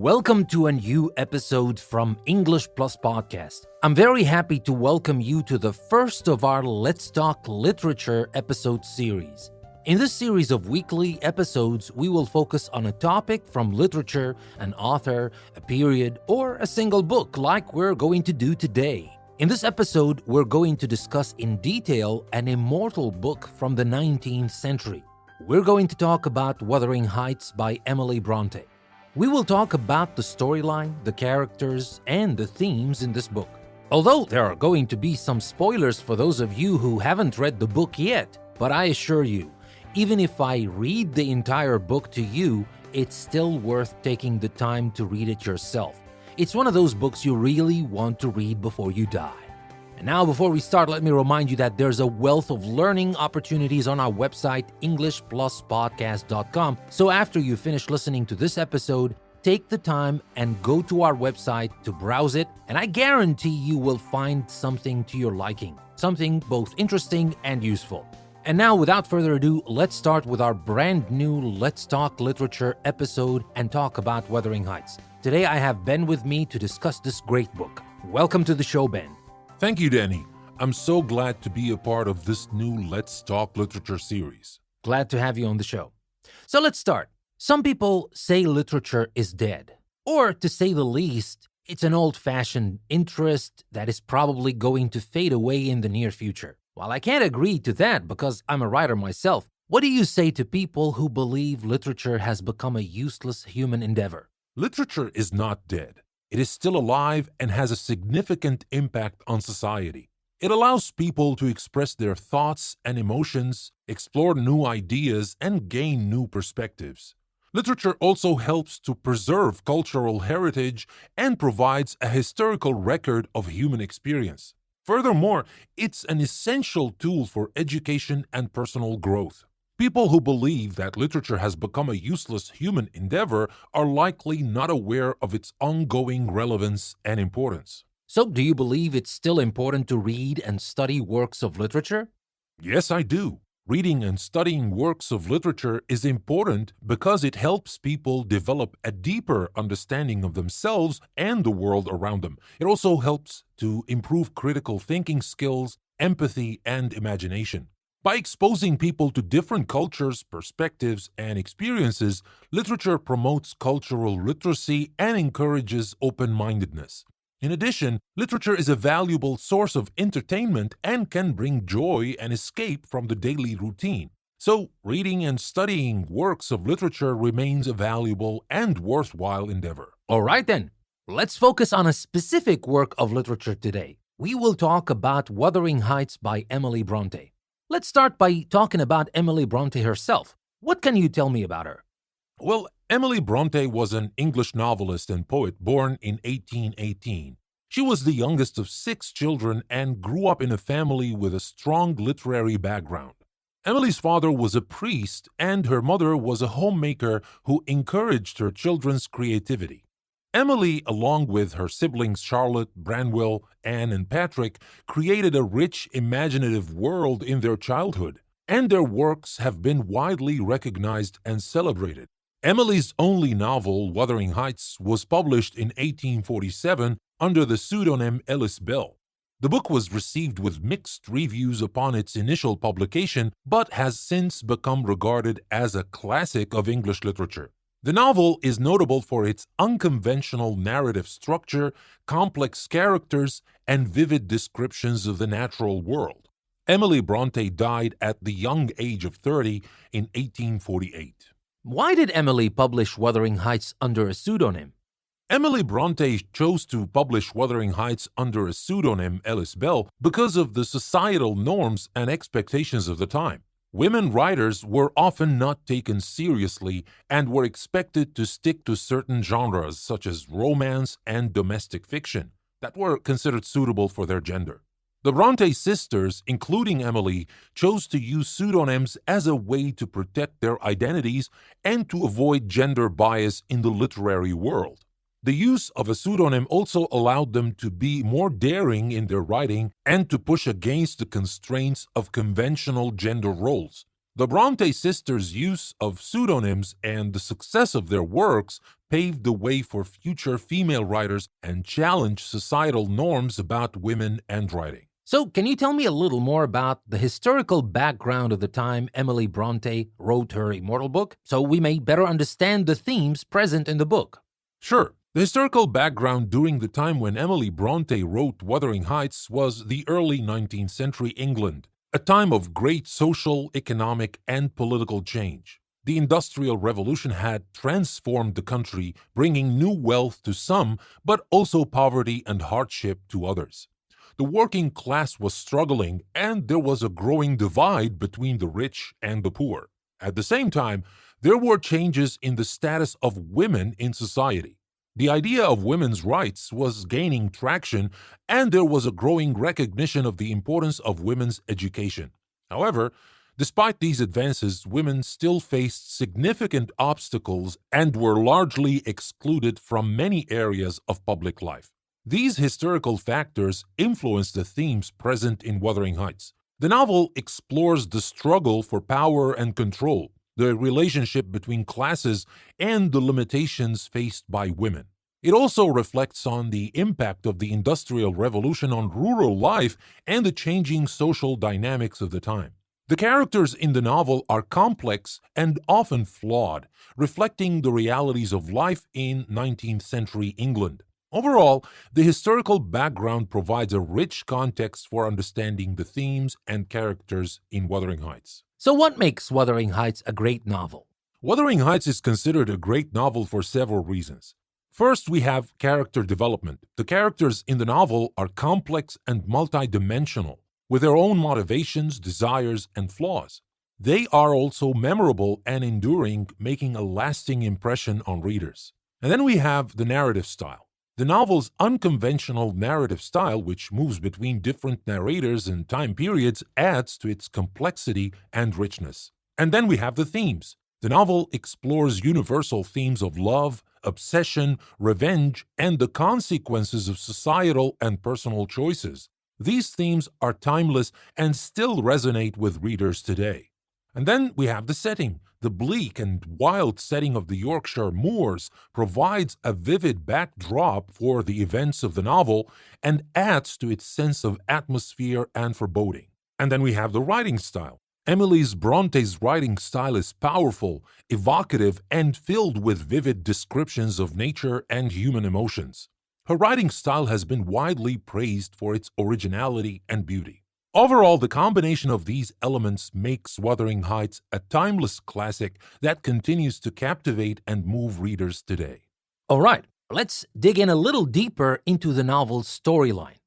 Welcome to a new episode from English Plus Podcast. I'm very happy to welcome you to the first of our Let's Talk Literature episode series. In this series of weekly episodes, we will focus on a topic from literature, an author, a period, or a single book like we're going to do today. In this episode, we're going to discuss in detail an immortal book from the 19th century. We're going to talk about Wuthering Heights by Emily Bronte. We will talk about the storyline, the characters, and the themes in this book. Although there are going to be some spoilers for those of you who haven't read the book yet, but I assure you, even if I read the entire book to you, it's still worth taking the time to read it yourself. It's one of those books you really want to read before you die. And now, before we start, let me remind you that there's a wealth of learning opportunities on our website, EnglishPlusPodcast.com. So after you finish listening to this episode, take the time and go to our website to browse it, and I guarantee you will find something to your liking, something both interesting and useful. And now, without further ado, let's start with our brand new Let's Talk Literature episode and talk about Wuthering Heights. Today, I have Ben with me to discuss this great book. Welcome to the show, Ben. Thank you, Danny. I'm so glad to be a part of this new Let's Talk Literature series. Glad to have you on the show. So let's start. Some people say literature is dead, or to say the least, it's an old-fashioned interest that is probably going to fade away in the near future. While I can't agree to that because I'm a writer myself, what do you say to people who believe literature has become a useless human endeavor? Literature is not dead. It is still alive and has a significant impact on society. It allows people to express their thoughts and emotions, explore new ideas, and gain new perspectives. Literature also helps to preserve cultural heritage and provides a historical record of human experience. Furthermore, it's an essential tool for education and personal growth. People who believe that literature has become a useless human endeavor are likely not aware of its ongoing relevance and importance. So, do you believe it's still important to read and study works of literature? Yes, I do. Reading and studying works of literature is important because it helps people develop a deeper understanding of themselves and the world around them. It also helps to improve critical thinking skills, empathy, and imagination. By exposing people to different cultures, perspectives, and experiences, literature promotes cultural literacy and encourages open-mindedness. In addition, literature is a valuable source of entertainment and can bring joy and escape from the daily routine. So, reading and studying works of literature remains a valuable and worthwhile endeavor. All right then, let's focus on a specific work of literature today. We will talk about Wuthering Heights by Emily Bronte. Let's start by talking about Emily Bronte herself. What can you tell me about her? Well, Emily Bronte was an English novelist and poet born in 1818. She was the youngest of 6 children and grew up in a family with a strong literary background. Emily's father was a priest and her mother was a homemaker who encouraged her children's creativity. Emily, along with her siblings Charlotte, Branwell, Anne, and Patrick, created a rich, imaginative world in their childhood, and their works have been widely recognized and celebrated. Emily's only novel, Wuthering Heights, was published in 1847 under the pseudonym Alice Bell. The book was received with mixed reviews upon its initial publication, but has since become regarded as a classic of English literature. The novel is notable for its unconventional narrative structure, complex characters, and vivid descriptions of the natural world. Emily Bronte died at the young age of 30 in 1848. Why did Emily publish Wuthering Heights under a pseudonym? Emily Bronte chose to publish Wuthering Heights under a pseudonym, Alice Bell, because of the societal norms and expectations of the time. Women writers were often not taken seriously and were expected to stick to certain genres such as romance and domestic fiction that were considered suitable for their gender. The Bronte sisters, including Emily, chose to use pseudonyms as a way to protect their identities and to avoid gender bias in the literary world. The use of a pseudonym also allowed them to be more daring in their writing and to push against the constraints of conventional gender roles. The Bronte sisters' use of pseudonyms and the success of their works paved the way for future female writers and challenged societal norms about women and writing. So, can you tell me a little more about the historical background of the time Emily Bronte wrote her immortal book, so we may better understand the themes present in the book? Sure. The historical background during the time when Emily Bronte wrote Wuthering Heights was the early 19th century England, a time of great social, economic, and political change. The Industrial Revolution had transformed the country, bringing new wealth to some, but also poverty and hardship to others. The working class was struggling, and there was a growing divide between the rich and the poor. At the same time, there were changes in the status of women in society. The idea of women's rights was gaining traction, and there was a growing recognition of the importance of women's education. However, despite these advances, women still faced significant obstacles and were largely excluded from many areas of public life. These historical factors influence the themes present in Wuthering Heights. The novel explores the struggle for power and control, the relationship between classes, and the limitations faced by women. It also reflects on the impact of the Industrial Revolution on rural life and the changing social dynamics of the time. The characters in the novel are complex and often flawed, reflecting the realities of life in 19th century England. Overall, the historical background provides a rich context for understanding the themes and characters in Wuthering Heights. So, what makes Wuthering Heights a great novel? Wuthering Heights is considered a great novel for several reasons. First, we have character development. The characters in the novel are complex and multidimensional, with their own motivations, desires, and flaws. They are also memorable and enduring, making a lasting impression on readers. And then we have the narrative style. The novel's unconventional narrative style, which moves between different narrators and time periods, adds to its complexity and richness. And then we have the themes. The novel explores universal themes of love, obsession, revenge, and the consequences of societal and personal choices. These themes are timeless and still resonate with readers today. And then we have the setting. The bleak and wild setting of the Yorkshire moors provides a vivid backdrop for the events of the novel and adds to its sense of atmosphere and foreboding. And then we have the writing style. Emily Bronte's writing style is powerful, evocative, and filled with vivid descriptions of nature and human emotions. Her writing style has been widely praised for its originality and beauty. Overall, the combination of these elements makes Wuthering Heights a timeless classic that continues to captivate and move readers today. All right, let's dig in a little deeper into the novel's storyline.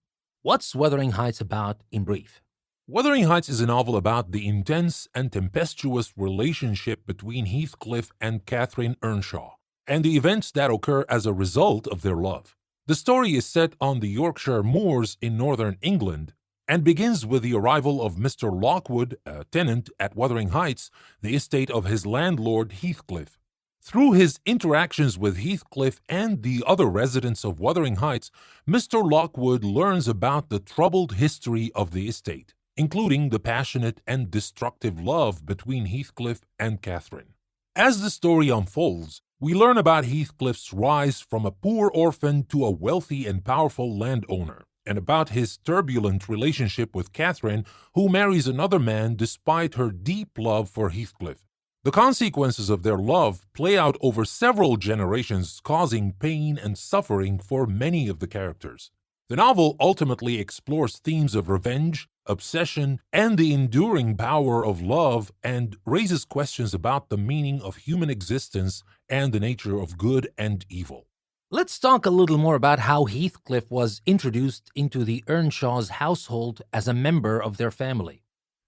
What's Wuthering Heights about in brief? Wuthering Heights is a novel about the intense and tempestuous relationship between Heathcliff and Catherine Earnshaw, and the events that occur as a result of their love. The story is set on the Yorkshire moors in northern England, and begins with the arrival of Mr. Lockwood, a tenant at Wuthering Heights, the estate of his landlord Heathcliff. Through his interactions with Heathcliff and the other residents of Wuthering Heights, Mr. Lockwood learns about the troubled history of the estate, including the passionate and destructive love between Heathcliff and Catherine. As the story unfolds, we learn about Heathcliff's rise from a poor orphan to a wealthy and powerful landowner, and about his turbulent relationship with Catherine, who marries another man despite her deep love for Heathcliff. The consequences of their love play out over several generations, causing pain and suffering for many of the characters. The novel ultimately explores themes of revenge, obsession, and the enduring power of love, and raises questions about the meaning of human existence and the nature of good and evil. Let's talk a little more about how Heathcliff was introduced into the Earnshaw's household as a member of their family.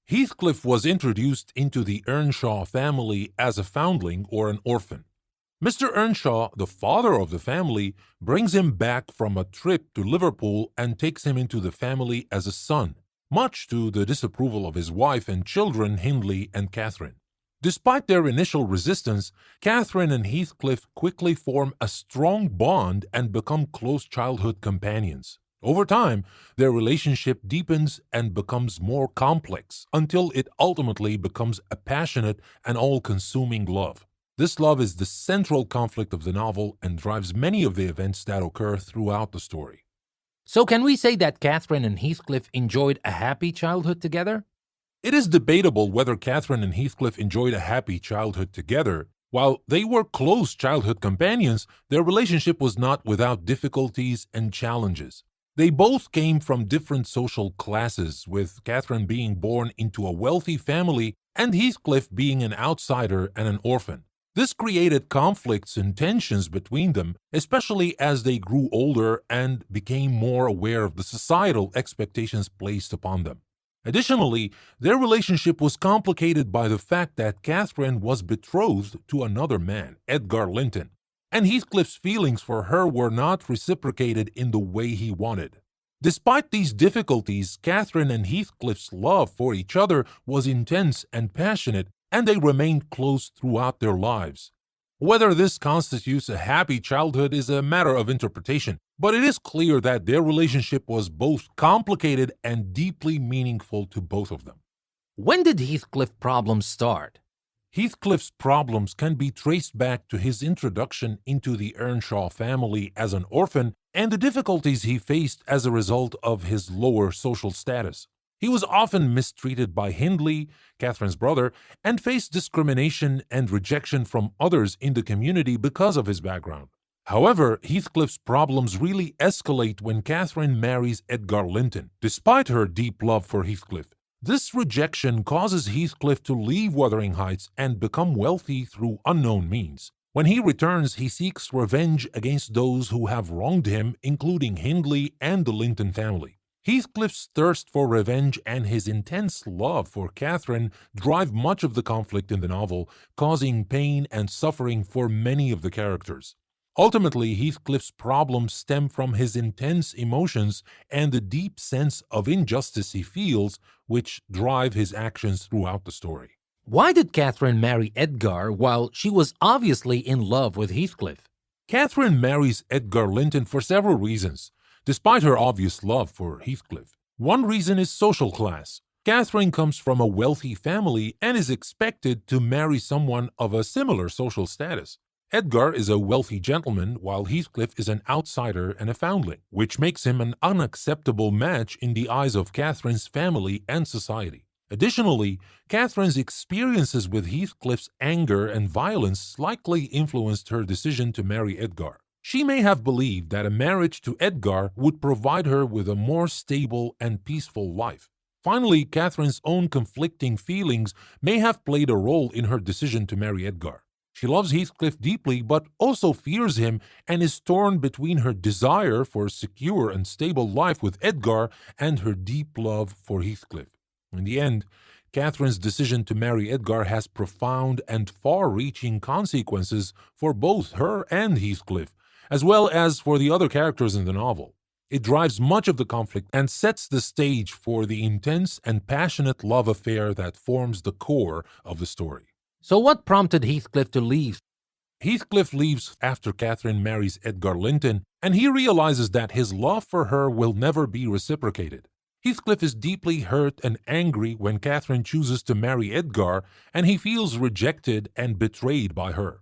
Heathcliff was introduced into the Earnshaw family as a foundling or an orphan. Mr. Earnshaw, the father of the family, brings him back from a trip to Liverpool and takes him into the family as a son, much to the disapproval of his wife and children, Hindley and Catherine. Despite their initial resistance, Catherine and Heathcliff quickly form a strong bond and become close childhood companions. Over time, their relationship deepens and becomes more complex until it ultimately becomes a passionate and all-consuming love. This love is the central conflict of the novel and drives many of the events that occur throughout the story. So can we say that Catherine and Heathcliff enjoyed a happy childhood together? It is debatable whether Catherine and Heathcliff enjoyed a happy childhood together. While they were close childhood companions, their relationship was not without difficulties and challenges. They both came from different social classes, with Catherine being born into a wealthy family and Heathcliff being an outsider and an orphan. This created conflicts and tensions between them, especially as they grew older and became more aware of the societal expectations placed upon them. Additionally, their relationship was complicated by the fact that Catherine was betrothed to another man, Edgar Linton, and Heathcliff's feelings for her were not reciprocated in the way he wanted. Despite these difficulties, Catherine and Heathcliff's love for each other was intense and passionate, and they remained close throughout their lives. Whether this constitutes a happy childhood is a matter of interpretation, but it is clear that their relationship was both complicated and deeply meaningful to both of them. When did Heathcliff problems start? Heathcliff's problems can be traced back to his introduction into the Earnshaw family as an orphan and the difficulties he faced as a result of his lower social status. He was often mistreated by Hindley, Catherine's brother, and faced discrimination and rejection from others in the community because of his background. However, Heathcliff's problems really escalate when Catherine marries Edgar Linton, despite her deep love for Heathcliff. This rejection causes Heathcliff to leave Wuthering Heights and become wealthy through unknown means. When he returns, he seeks revenge against those who have wronged him, including Hindley and the Linton family. Heathcliff's thirst for revenge and his intense love for Catherine drive much of the conflict in the novel, causing pain and suffering for many of the characters. Ultimately, Heathcliff's problems stem from his intense emotions and the deep sense of injustice he feels, which drive his actions throughout the story. Why did Catherine marry Edgar while she was obviously in love with Heathcliff? Catherine marries Edgar Linton for several reasons, despite her obvious love for Heathcliff. One reason is social class. Catherine comes from a wealthy family and is expected to marry someone of a similar social status. Edgar is a wealthy gentleman, while Heathcliff is an outsider and a foundling, which makes him an unacceptable match in the eyes of Catherine's family and society. Additionally, Catherine's experiences with Heathcliff's anger and violence likely influenced her decision to marry Edgar. She may have believed that a marriage to Edgar would provide her with a more stable and peaceful life. Finally, Catherine's own conflicting feelings may have played a role in her decision to marry Edgar. She loves Heathcliff deeply, but also fears him and is torn between her desire for a secure and stable life with Edgar and her deep love for Heathcliff. In the end, Catherine's decision to marry Edgar has profound and far-reaching consequences for both her and Heathcliff, as well as for the other characters in the novel. It drives much of the conflict and sets the stage for the intense and passionate love affair that forms the core of the story. So what prompted Heathcliff to leave? Heathcliff leaves after Catherine marries Edgar Linton, and he realizes that his love for her will never be reciprocated. Heathcliff is deeply hurt and angry when Catherine chooses to marry Edgar, and he feels rejected and betrayed by her.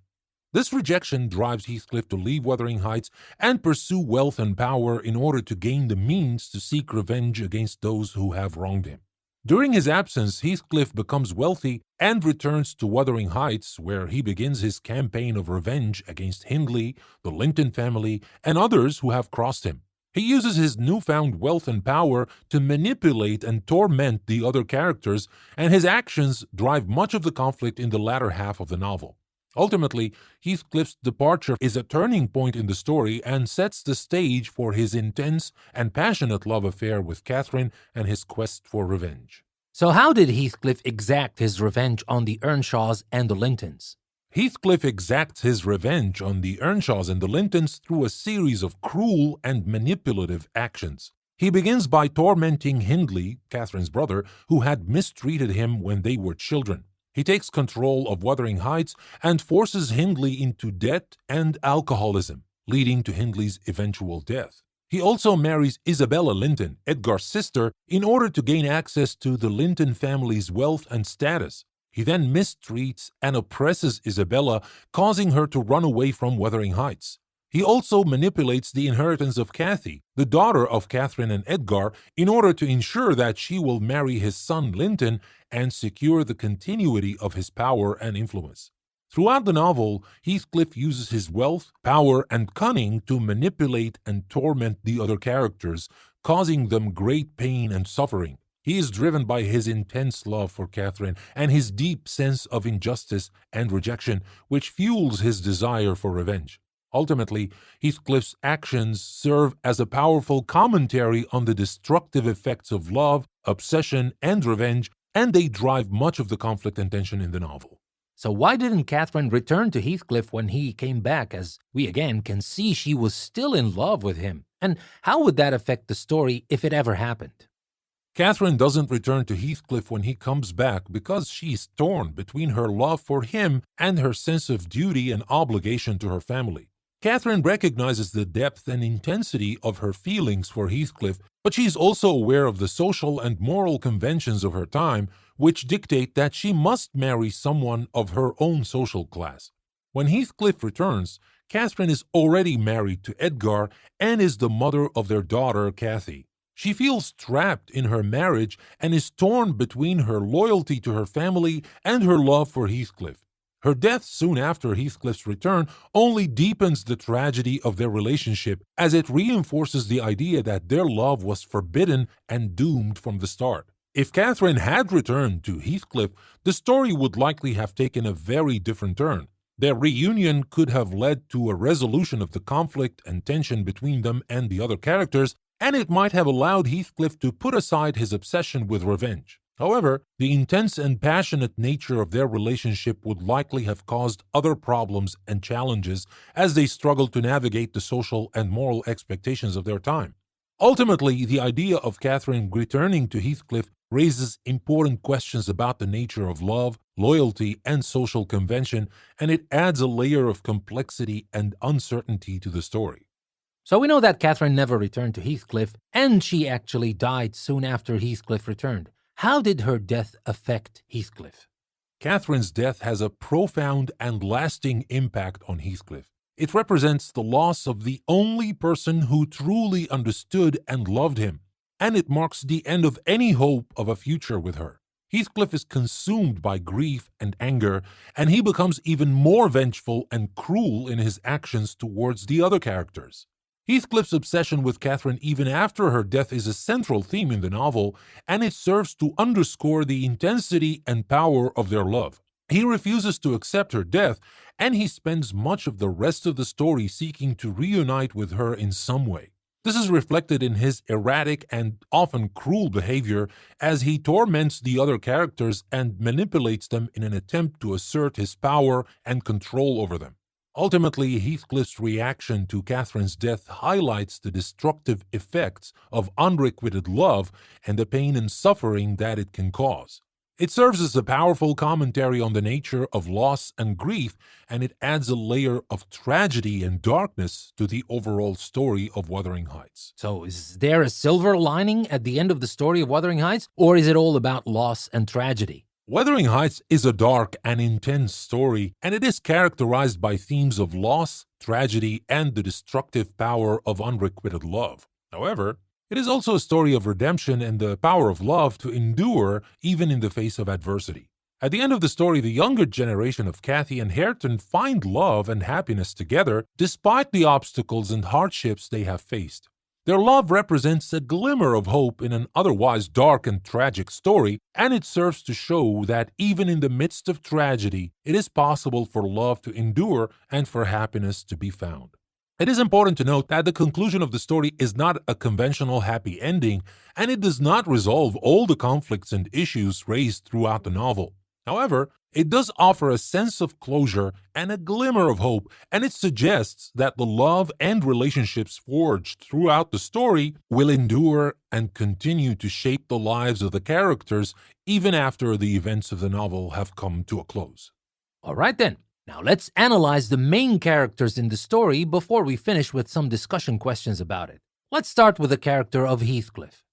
This rejection drives Heathcliff to leave Wuthering Heights and pursue wealth and power in order to gain the means to seek revenge against those who have wronged him. During his absence, Heathcliff becomes wealthy and returns to Wuthering Heights, where he begins his campaign of revenge against Hindley, the Linton family, and others who have crossed him. He uses his newfound wealth and power to manipulate and torment the other characters, and his actions drive much of the conflict in the latter half of the novel. Ultimately, Heathcliff's departure is a turning point in the story and sets the stage for his intense and passionate love affair with Catherine and his quest for revenge. So how did Heathcliff exact his revenge on the Earnshaws and the Lintons? Heathcliff exacts his revenge on the Earnshaws and the Lintons through a series of cruel and manipulative actions. He begins by tormenting Hindley, Catherine's brother, who had mistreated him when they were children. He takes control of Wuthering Heights and forces Hindley into debt and alcoholism, leading to Hindley's eventual death. He also marries Isabella Linton, Edgar's sister, in order to gain access to the Linton family's wealth and status. He then mistreats and oppresses Isabella, causing her to run away from Wuthering Heights. He also manipulates the inheritance of Kathy, the daughter of Catherine and Edgar, in order to ensure that she will marry his son Linton and secure the continuity of his power and influence. Throughout the novel, Heathcliff uses his wealth, power, and cunning to manipulate and torment the other characters, causing them great pain and suffering. He is driven by his intense love for Catherine and his deep sense of injustice and rejection, which fuels his desire for revenge. Ultimately, Heathcliff's actions serve as a powerful commentary on the destructive effects of love, obsession, and revenge, and they drive much of the conflict and tension in the novel. So why didn't Catherine return to Heathcliff when he came back, as we again can see she was still in love with him? And how would that affect the story if it ever happened? Catherine doesn't return to Heathcliff when he comes back because she's torn between her love for him and her sense of duty and obligation to her family. Catherine recognizes the depth and intensity of her feelings for Heathcliff, but she's also aware of the social and moral conventions of her time, which dictate that she must marry someone of her own social class. When Heathcliff returns, Catherine is already married to Edgar and is the mother of their daughter, Kathy. She feels trapped in her marriage and is torn between her loyalty to her family and her love for Heathcliff. Her death soon after Heathcliff's return only deepens the tragedy of their relationship, as it reinforces the idea that their love was forbidden and doomed from the start. If Catherine had returned to Heathcliff, the story would likely have taken a very different turn. Their reunion could have led to a resolution of the conflict and tension between them and the other characters, and it might have allowed Heathcliff to put aside his obsession with revenge. However, the intense and passionate nature of their relationship would likely have caused other problems and challenges as they struggled to navigate the social and moral expectations of their time. Ultimately, the idea of Catherine returning to Heathcliff raises important questions about the nature of love, loyalty, and social convention, and it adds a layer of complexity and uncertainty to the story. So we know that Catherine never returned to Heathcliff, and she actually died soon after Heathcliff returned. How did her death affect Heathcliff? Catherine's death has a profound and lasting impact on Heathcliff. It represents the loss of the only person who truly understood and loved him, and it marks the end of any hope of a future with her. Heathcliff is consumed by grief and anger, and he becomes even more vengeful and cruel in his actions towards the other characters. Heathcliff's obsession with Catherine even after her death is a central theme in the novel, and it serves to underscore the intensity and power of their love. He refuses to accept her death, and he spends much of the rest of the story seeking to reunite with her in some way. This is reflected in his erratic and often cruel behavior as he torments the other characters and manipulates them in an attempt to assert his power and control over them. Ultimately, Heathcliff's reaction to Catherine's death highlights the destructive effects of unrequited love and the pain and suffering that it can cause. It serves as a powerful commentary on the nature of loss and grief, and it adds a layer of tragedy and darkness to the overall story of Wuthering Heights. So is there a silver lining at the end of the story of Wuthering Heights, or is it all about loss and tragedy? Wuthering Heights is a dark and intense story, and it is characterized by themes of loss, tragedy, and the destructive power of unrequited love. However, it is also a story of redemption and the power of love to endure even in the face of adversity. At the end of the story, the younger generation of Kathy and Hareton find love and happiness together despite the obstacles and hardships they have faced. Their love represents a glimmer of hope in an otherwise dark and tragic story, and it serves to show that even in the midst of tragedy, it is possible for love to endure and for happiness to be found. It is important to note that the conclusion of the story is not a conventional happy ending, and it does not resolve all the conflicts and issues raised throughout the novel. However, it does offer a sense of closure and a glimmer of hope, and it suggests that the love and relationships forged throughout the story will endure and continue to shape the lives of the characters even after the events of the novel have come to a close. All right then, now let's analyze the main characters in the story before we finish with some discussion questions about it. Let's start with the character of Heathcliff.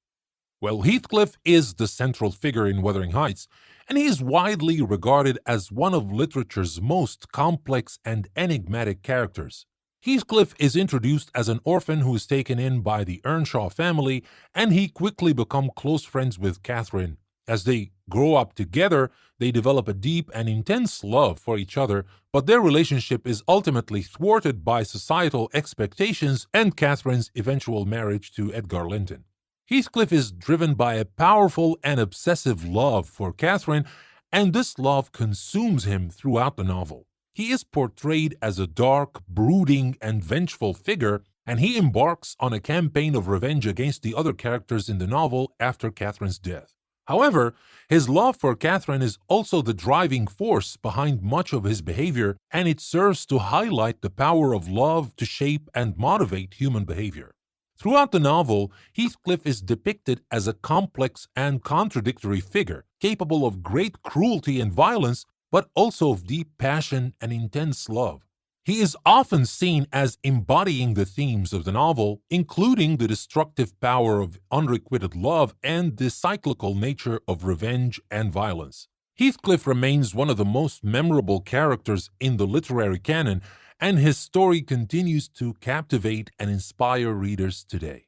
Well, Heathcliff is the central figure in Wuthering Heights, and he is widely regarded as one of literature's most complex and enigmatic characters. Heathcliff is introduced as an orphan who is taken in by the Earnshaw family, and he quickly becomes close friends with Catherine. As they grow up together, they develop a deep and intense love for each other, but their relationship is ultimately thwarted by societal expectations and Catherine's eventual marriage to Edgar Linton. Heathcliff is driven by a powerful and obsessive love for Catherine, and this love consumes him throughout the novel. He is portrayed as a dark, brooding, and vengeful figure, and he embarks on a campaign of revenge against the other characters in the novel after Catherine's death. However, his love for Catherine is also the driving force behind much of his behavior, and it serves to highlight the power of love to shape and motivate human behavior. Throughout the novel, Heathcliff is depicted as a complex and contradictory figure, capable of great cruelty and violence, but also of deep passion and intense love. He is often seen as embodying the themes of the novel, including the destructive power of unrequited love and the cyclical nature of revenge and violence. Heathcliff remains one of the most memorable characters in the literary canon, and his story continues to captivate and inspire readers today.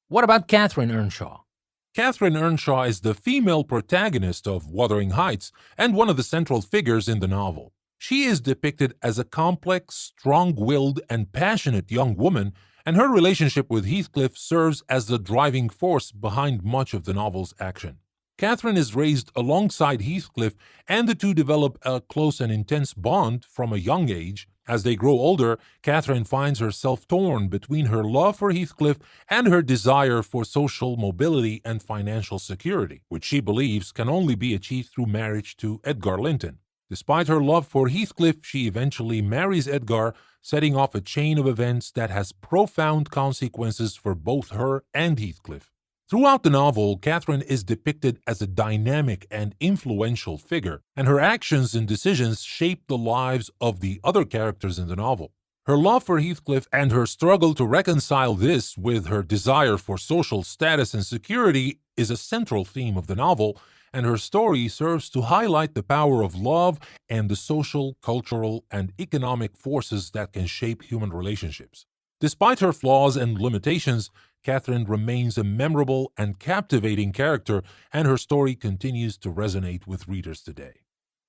What about Catherine Earnshaw? Catherine Earnshaw is the female protagonist of Wuthering Heights and one of the central figures in the novel. She is depicted as a complex, strong-willed, and passionate young woman, and her relationship with Heathcliff serves as the driving force behind much of the novel's action. Catherine is raised alongside Heathcliff, and the two develop a close and intense bond from a young age. As they grow older, Catherine finds herself torn between her love for Heathcliff and her desire for social mobility and financial security, which she believes can only be achieved through marriage to Edgar Linton. Despite her love for Heathcliff, she eventually marries Edgar, setting off a chain of events that has profound consequences for both her and Heathcliff. Throughout the novel, Catherine is depicted as a dynamic and influential figure, and her actions and decisions shape the lives of the other characters in the novel. Her love for Heathcliff and her struggle to reconcile this with her desire for social status and security is a central theme of the novel, and her story serves to highlight the power of love and the social, cultural, and economic forces that can shape human relationships. Despite her flaws and limitations, Catherine remains a memorable and captivating character, and her story continues to resonate with readers today.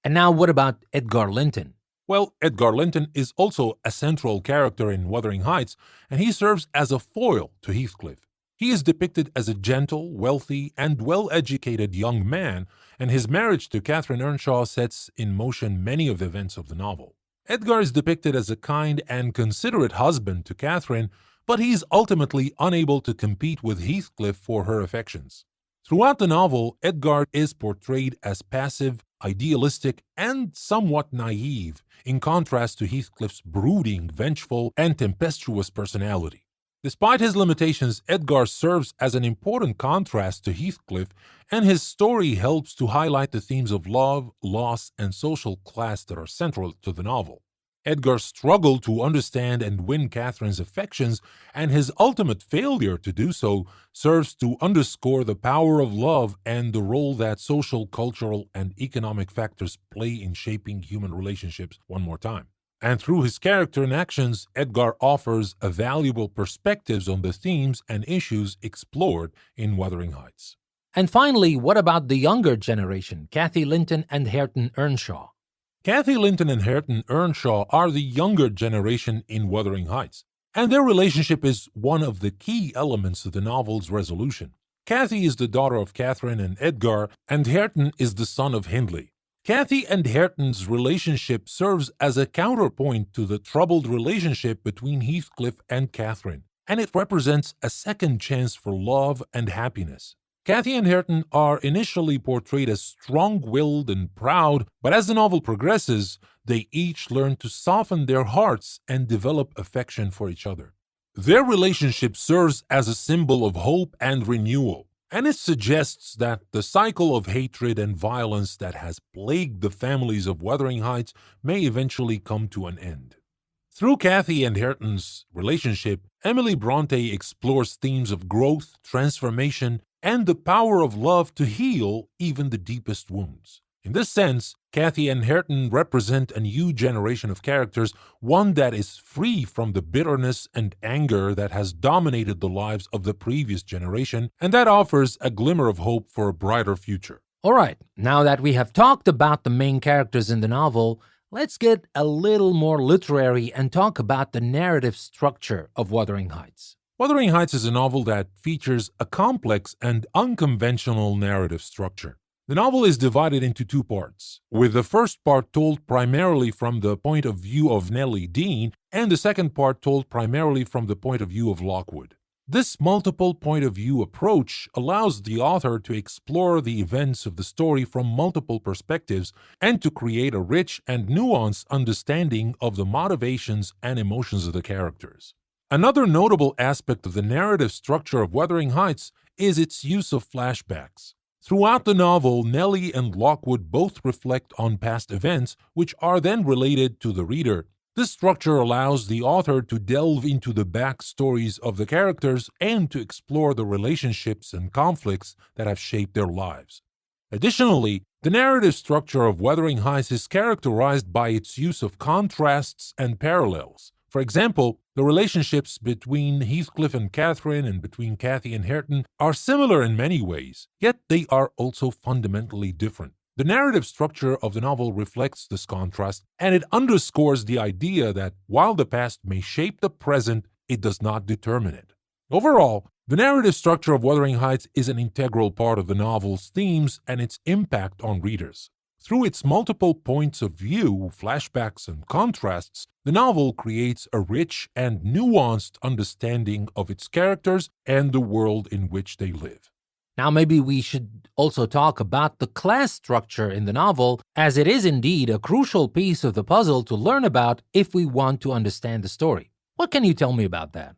And now what about Edgar Linton? Well, Edgar Linton is also a central character in Wuthering Heights, and he serves as a foil to Heathcliff. He is depicted as a gentle, wealthy, and well-educated young man, and his marriage to Catherine Earnshaw sets in motion many of the events of the novel. Edgar is depicted as a kind and considerate husband to Catherine, but he is ultimately unable to compete with Heathcliff for her affections. Throughout the novel, Edgar is portrayed as passive, idealistic, and somewhat naive, in contrast to Heathcliff's brooding, vengeful, and tempestuous personality. Despite his limitations, Edgar serves as an important contrast to Heathcliff, and his story helps to highlight the themes of love, loss, and social class that are central to the novel. Edgar's struggle to understand and win Catherine's affections and his ultimate failure to do so serves to underscore the power of love and the role that social, cultural, and economic factors play in shaping human relationships one more time. And through his character and actions, Edgar offers a valuable perspectives on the themes and issues explored in Wuthering Heights. And finally, what about the younger generation, Cathy Linton and Hareton Earnshaw? Cathy Linton and Hareton Earnshaw are the younger generation in Wuthering Heights, and their relationship is one of the key elements of the novel's resolution. Cathy is the daughter of Catherine and Edgar, and Hareton is the son of Hindley. Cathy and Hareton's relationship serves as a counterpoint to the troubled relationship between Heathcliff and Catherine, and it represents a second chance for love and happiness. Cathy and Hareton are initially portrayed as strong-willed and proud, but as the novel progresses, they each learn to soften their hearts and develop affection for each other. Their relationship serves as a symbol of hope and renewal, and it suggests that the cycle of hatred and violence that has plagued the families of Wuthering Heights may eventually come to an end. Through Cathy and Hareton's relationship, Emily Bronte explores themes of growth, transformation, and the power of love to heal even the deepest wounds. In this sense, Kathy and Hareton represent a new generation of characters, one that is free from the bitterness and anger that has dominated the lives of the previous generation, and that offers a glimmer of hope for a brighter future. All right, now that we have talked about the main characters in the novel, let's get a little more literary and talk about the narrative structure of Wuthering Heights. Wuthering Heights is a novel that features a complex and unconventional narrative structure. The novel is divided into two parts, with the first part told primarily from the point of view of Nellie Dean and the second part told primarily from the point of view of Lockwood. This multiple point of view approach allows the author to explore the events of the story from multiple perspectives and to create a rich and nuanced understanding of the motivations and emotions of the characters. Another notable aspect of the narrative structure of Wuthering Heights is its use of flashbacks. Throughout the novel, Nellie and Lockwood both reflect on past events, which are then related to the reader. This structure allows the author to delve into the backstories of the characters and to explore the relationships and conflicts that have shaped their lives. Additionally, the narrative structure of Wuthering Heights is characterized by its use of contrasts and parallels. For example, the relationships between Heathcliff and Catherine and between Kathy and Hareton are similar in many ways, yet they are also fundamentally different. The narrative structure of the novel reflects this contrast, and it underscores the idea that while the past may shape the present, it does not determine it. Overall, the narrative structure of Wuthering Heights is an integral part of the novel's themes and its impact on readers. Through its multiple points of view, flashbacks, and contrasts, the novel creates a rich and nuanced understanding of its characters and the world in which they live. Now, maybe we should also talk about the class structure in the novel, as it is indeed a crucial piece of the puzzle to learn about if we want to understand the story. What can you tell me about that?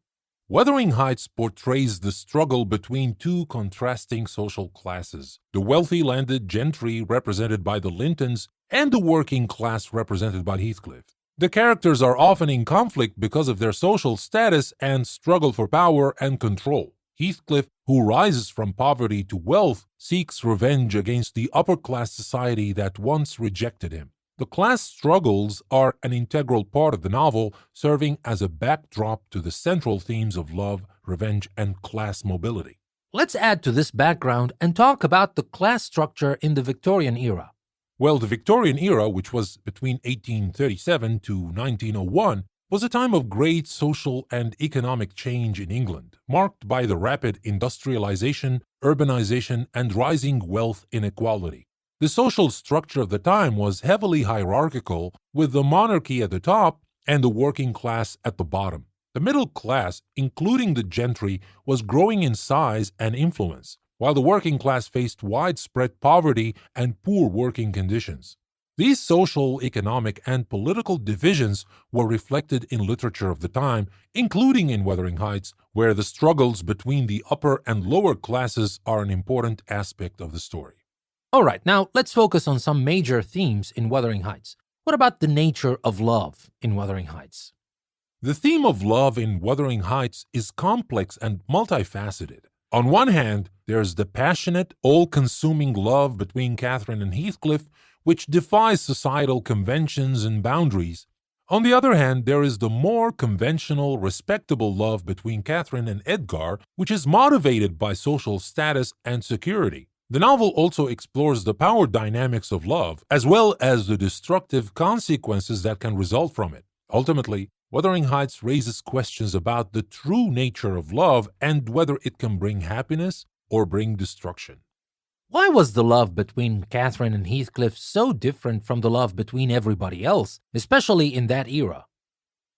Wuthering Heights portrays the struggle between two contrasting social classes, the wealthy landed gentry represented by the Lintons and the working class represented by Heathcliff. The characters are often in conflict because of their social status and struggle for power and control. Heathcliff, who rises from poverty to wealth, seeks revenge against the upper-class society that once rejected him. The class struggles are an integral part of the novel, serving as a backdrop to the central themes of love, revenge, and class mobility. Let's add to this background and talk about the class structure in the Victorian era. Well, the Victorian era, which was between 1837 to 1901, was a time of great social and economic change in England, marked by the rapid industrialization, urbanization, and rising wealth inequality. The social structure of the time was heavily hierarchical, with the monarchy at the top and the working class at the bottom. The middle class, including the gentry, was growing in size and influence, while the working class faced widespread poverty and poor working conditions. These social, economic, and political divisions were reflected in literature of the time, including in Wuthering Heights, where the struggles between the upper and lower classes are an important aspect of the story. All right, now let's focus on some major themes in Wuthering Heights. What about the nature of love in Wuthering Heights? The theme of love in Wuthering Heights is complex and multifaceted. On one hand, there's the passionate, all-consuming love between Catherine and Heathcliff, which defies societal conventions and boundaries. On the other hand, there is the more conventional, respectable love between Catherine and Edgar, which is motivated by social status and security. The novel also explores the power dynamics of love, as well as the destructive consequences that can result from it. Ultimately, Wuthering Heights raises questions about the true nature of love and whether it can bring happiness or bring destruction. Why was the love between Catherine and Heathcliff so different from the love between everybody else, especially in that era?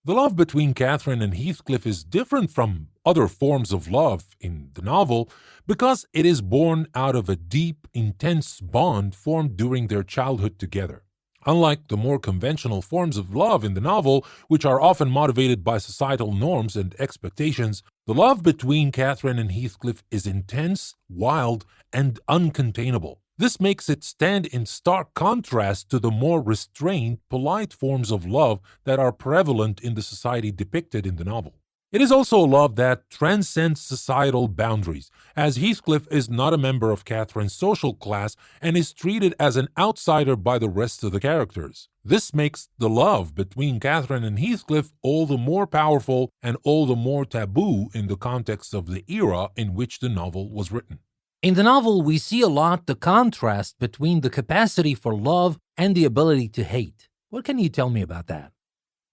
The love between Catherine and Heathcliff is different from other forms of love in the novel because it is born out of a deep, intense bond formed during their childhood together. Unlike the more conventional forms of love in the novel, which are often motivated by societal norms and expectations, the love between Catherine and Heathcliff is intense, wild, and uncontainable. This makes it stand in stark contrast to the more restrained, polite forms of love that are prevalent in the society depicted in the novel. It is also a love that transcends societal boundaries, as Heathcliff is not a member of Catherine's social class and is treated as an outsider by the rest of the characters. This makes the love between Catherine and Heathcliff all the more powerful and all the more taboo in the context of the era in which the novel was written. In the novel, we see a lot the contrast between the capacity for love and the ability to hate. What can you tell me about that?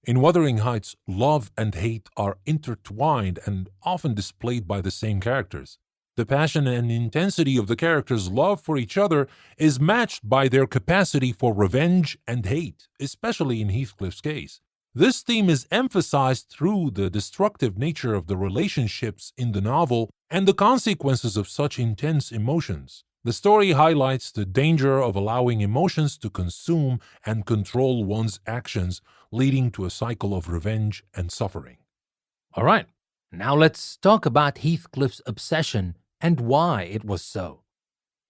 In Wuthering Heights, love and hate are intertwined and often displayed by the same characters. The passion and intensity of the characters' love for each other is matched by their capacity for revenge and hate, especially in Heathcliff's case. This theme is emphasized through the destructive nature of the relationships in the novel and the consequences of such intense emotions. The story highlights the danger of allowing emotions to consume and control one's actions, leading to a cycle of revenge and suffering. All right, now let's talk about Heathcliff's obsession and why it was so.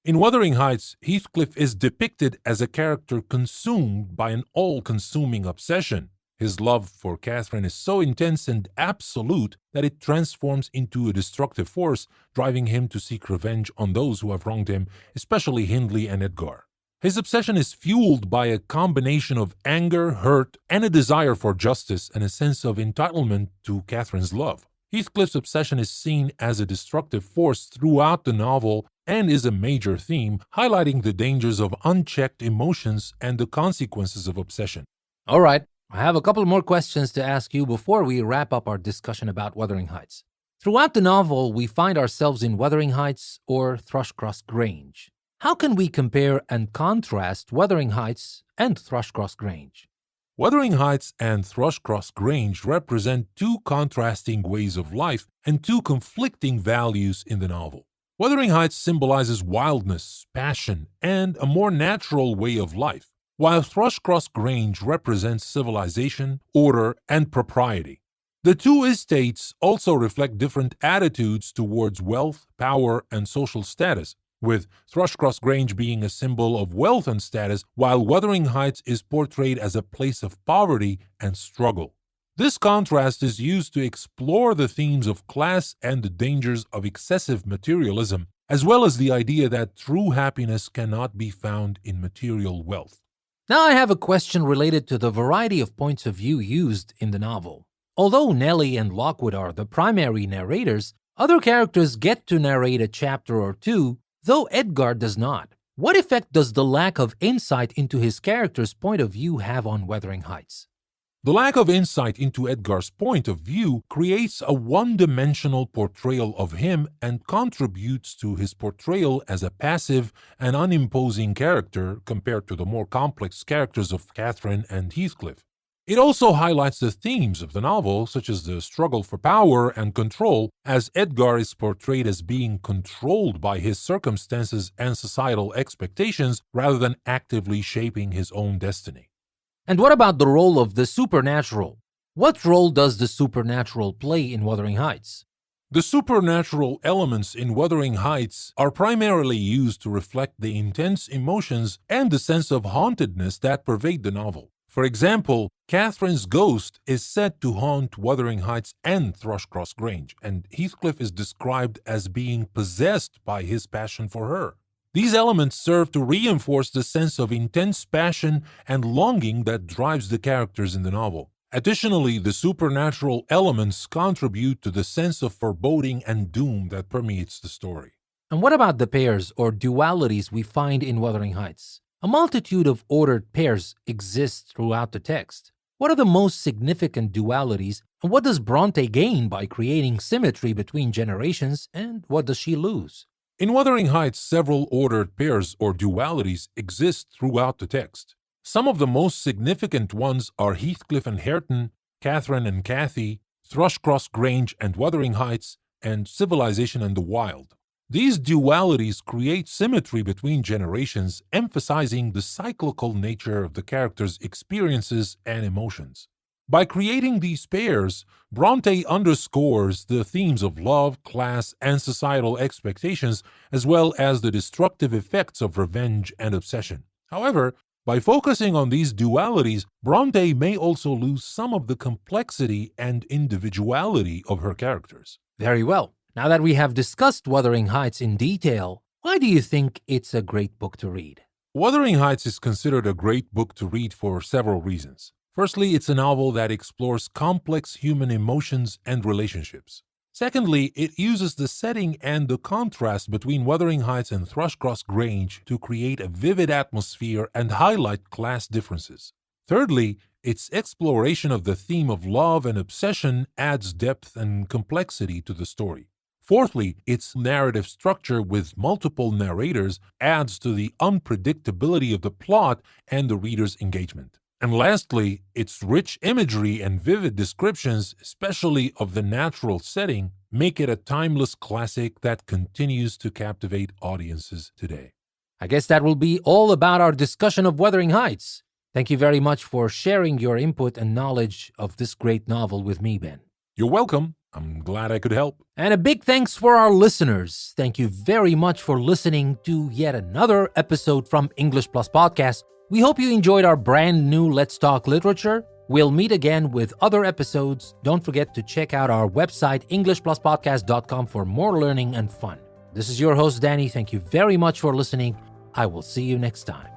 In Wuthering Heights, Heathcliff is depicted as a character consumed by an all-consuming obsession. His love for Catherine is so intense and absolute that it transforms into a destructive force, driving him to seek revenge on those who have wronged him, especially Hindley and Edgar. His obsession is fueled by a combination of anger, hurt, and a desire for justice and a sense of entitlement to Catherine's love. Heathcliff's obsession is seen as a destructive force throughout the novel and is a major theme, highlighting the dangers of unchecked emotions and the consequences of obsession. All right, I have a couple more questions to ask you before we wrap up our discussion about Wuthering Heights. Throughout the novel, we find ourselves in Wuthering Heights or Thrushcross Grange. How can we compare and contrast Wuthering Heights and Thrushcross Grange? Wuthering Heights and Thrushcross Grange represent two contrasting ways of life and two conflicting values in the novel. Wuthering Heights symbolizes wildness, passion, and a more natural way of life, while Thrushcross Grange represents civilization, order, and propriety. The two estates also reflect different attitudes towards wealth, power, and social status, with Thrushcross Grange being a symbol of wealth and status, while Wuthering Heights is portrayed as a place of poverty and struggle. This contrast is used to explore the themes of class and the dangers of excessive materialism, as well as the idea that true happiness cannot be found in material wealth. Now I have a question related to the variety of points of view used in the novel. Although Nellie and Lockwood are the primary narrators, other characters get to narrate a chapter or two, though Edgar does not. What effect does the lack of insight into his character's point of view have on Wuthering Heights? The lack of insight into Edgar's point of view creates a one-dimensional portrayal of him and contributes to his portrayal as a passive and unimposing character compared to the more complex characters of Catherine and Heathcliff. It also highlights the themes of the novel, such as the struggle for power and control, as Edgar is portrayed as being controlled by his circumstances and societal expectations rather than actively shaping his own destiny. And what about the role of the supernatural? What role does the supernatural play in Wuthering Heights? The supernatural elements in Wuthering Heights are primarily used to reflect the intense emotions and the sense of hauntedness that pervade the novel. For example, Catherine's ghost is said to haunt Wuthering Heights and Thrushcross Grange, and Heathcliff is described as being possessed by his passion for her. These elements serve to reinforce the sense of intense passion and longing that drives the characters in the novel. Additionally, the supernatural elements contribute to the sense of foreboding and doom that permeates the story. And what about the pairs or dualities we find in Wuthering Heights? A multitude of ordered pairs exist throughout the text. What are the most significant dualities, and what does Bronte gain by creating symmetry between generations, and what does she lose? In Wuthering Heights, several ordered pairs or dualities exist throughout the text. Some of the most significant ones are Heathcliff and Hareton, Catherine and Cathy, Thrushcross Grange and Wuthering Heights, and Civilization and the Wild. These dualities create symmetry between generations, emphasizing the cyclical nature of the characters' experiences and emotions. By creating these pairs, Bronte underscores the themes of love, class, and societal expectations, as well as the destructive effects of revenge and obsession. However, By focusing on these dualities, Bronte may also lose some of the complexity and individuality of her characters. Very well. Now that we have discussed Wuthering Heights in detail, why do you think it's a great book to read? Wuthering Heights is considered a great book to read for several reasons. Firstly, it's a novel that explores complex human emotions and relationships. Secondly, it uses the setting and the contrast between Wuthering Heights and Thrushcross Grange to create a vivid atmosphere and highlight class differences. Thirdly, its exploration of the theme of love and obsession adds depth and complexity to the story. Fourthly, its narrative structure with multiple narrators adds to the unpredictability of the plot and the reader's engagement. And lastly, its rich imagery and vivid descriptions, especially of the natural setting, make it a timeless classic that continues to captivate audiences today. I guess that will be all about our discussion of Wuthering Heights. Thank you very much for sharing your input and knowledge of this great novel with me, Ben. You're welcome. I'm glad I could help. And a big thanks for our listeners. Thank you very much for listening to yet another episode from English Plus Podcast. We hope you enjoyed our brand new Let's Talk Literature. We'll meet again with other episodes. Don't forget to check out our website, EnglishPlusPodcast.com, for more learning and fun. This is your host, Danny. Thank you very much for listening. I will see you next time.